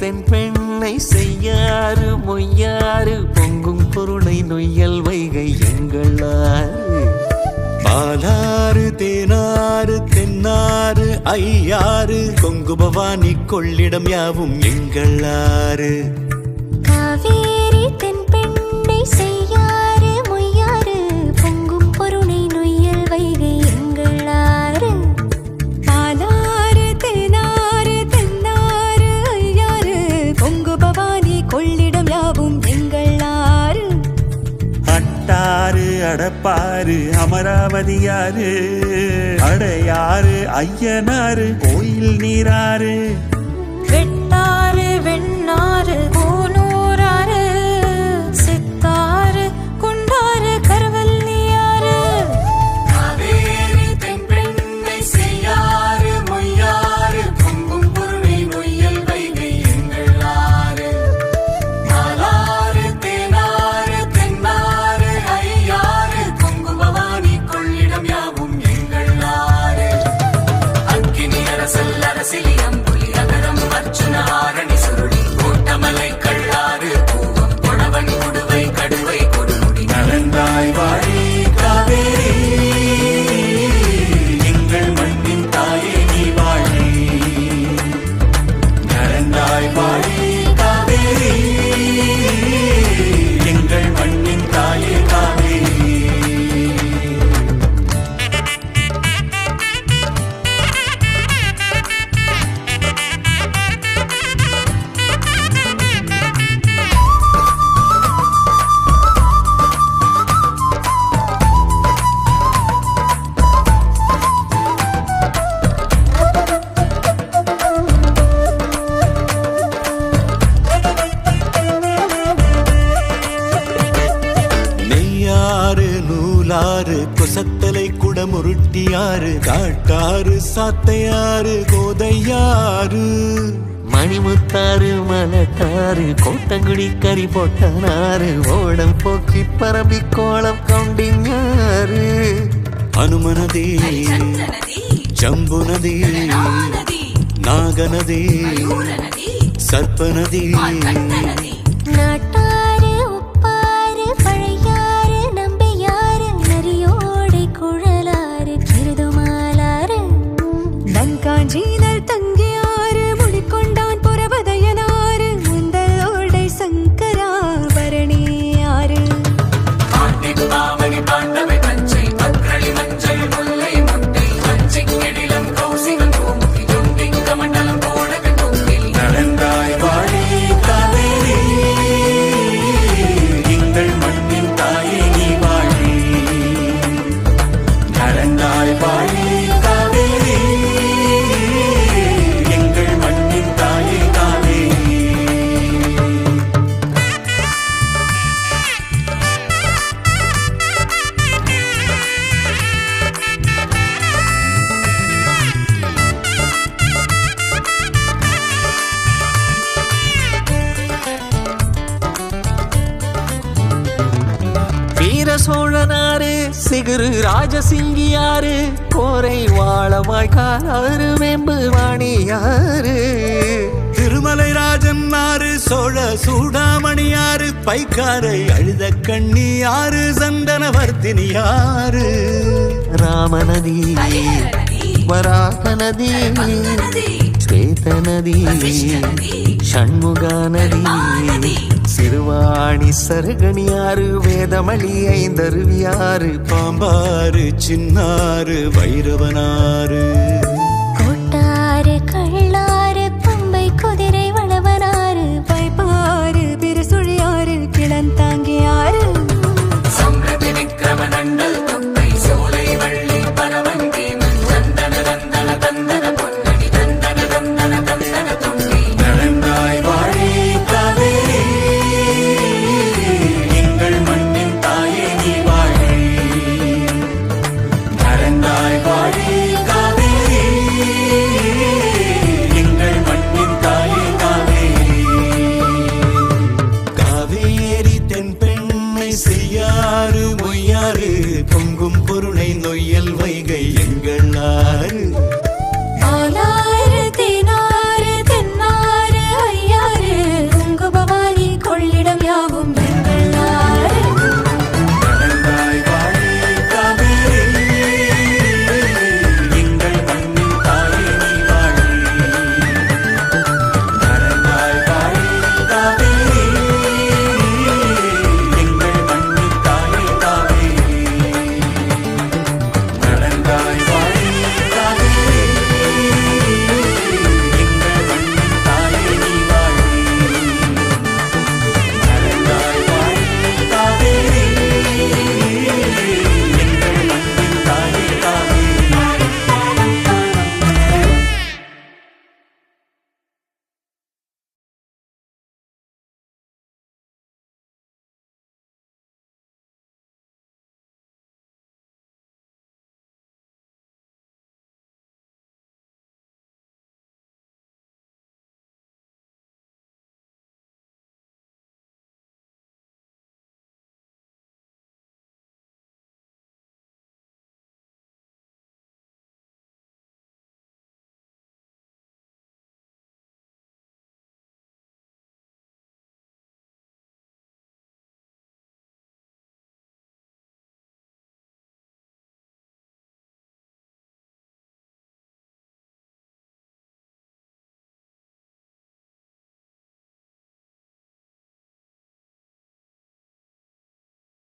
தென் பெண்ணை செய்யாறு மொய்யாறு பொங்கும் பொருளை நொய்யல் வைகை எங்களாறு பாலாறு தேனாறு தென்னாறு ஐயாறு கொங்கு பவானி கொள்ளிடம் யாவும் எங்களாறு காவேரி தென் பெண்ணை செய்யாறு மொய்யாறு பொங்கும் பொருளை நொய்யல் வைகை எங்களாறு பாலாறு தேனாறு தென்னாறு ஐயாறு கொங்கு பவானி கொள்ளிடம் யாவும் எங்களாறு அட்டாறு அடப்பாறு அமராவதியாறு அடையாறு ஐயனாறு கோயில் நீராறு வெட்டாறு வெண்ணாறு கோனூராறு சித்தாறு குண்டாறு கருவல்லியாறு காவேரி தென் பெண்ணை செய்யாறு மொய்யாறு பொங்கும் பொருளை நொய்யல் வைகை எங்களாறு பாலாறு தேனாறு தென்னாறு ஐயாறு கொங்கு பவானி கொள்ளிடம் யாவும் எங்களாறு அக்கினி அரசல் அரசிலி அம்புலி அகரம் அர்ச்சுன ஆரணி சுருளி கோட்டமலை கள்ளாறு பூவம் கொடவன் கொடுவை கடுவை கொடுமுடி நலந்தாய் வாழி காவேரி எங்கள் மண்ணின் தாயே நீ வாழி நலந்தாய் வாழி காவேரி எங்கள் மண்ணின் தாயே காவேரி நெய்யாறு நூலாறு கொசத்தலை குடமுருட்டியாறு காட்டாறு சாத்தையாறு கோதையாறு மணிமுத்தாறு மலட்டாறு கோட்டங்குடி கறி போட்டனாறு ஓடம் போக்கி பரம்பி கோலம் கவுண்டிங்காறு அனுமனதி ஜம்புநதி நாகநதி சர்ப்பநதி நாட்டாறு உப்பாறு பழையாறு நம்பியாறு நரியோடை குழலாறு கிருதுமாலாறு தங்காஞ்சீனல் தங்கியாறு முடிக்கொண்டான் புறவதையனாறு முந்தலோடை சங்கராபரணியாறு பாண்டவை பஞ்சை பக்ரளி மஞ்சள் முல்லை முட்டை பஞ்சை கெடிலம் கௌசிகம் கோமுகி ஜொண்டிங்க மண்டலம் போடக தொங்கில் நலந்தாய் வாழி காவேரி எங்கள் மண்ணின் தாயே நீ வாழி நலந்தாய் வாழி காவேரி எங்கள் மண்ணின் தாயே காவேரி வீர சோழனாறு சிகுரு ராஜசிங்கியாறு கோரை வாழமாய் காலாறு வேம்பு வாணியாறு திருமலை ராஜன் ஆறு சோழ சூடாமணியாறு பைக்காரை அழுத கண்ணியாறு சந்தனவர்த்தினியாறு ராமநதி வராகநதி ஸ்வேதநதி ஷண்முகாநதி சிறுவாணி சருகணியாறு வேதமளி ஐந்தருவியாறு பாம்பாறு சின்னாறு வைரவனாறு கோட்டாறு கள்ளாறு பம்பை குதிரை வளவனாறு வைப்பாறு பிறசுழியாறு கிளந்தாங்கியாறு சம்ரதி விக்ரமநண்டல் தொப்பை சோலை வள்ளி பரவங்கி தந்தன தந்தன தந்தன பொன்னடி தந்தன தந்தன தந்தன தொங்கி நலந்தாய் வாழி காவேரி எங்கள் மண்ணின் தாயே நீ வாழி நலந்தாய் வாழி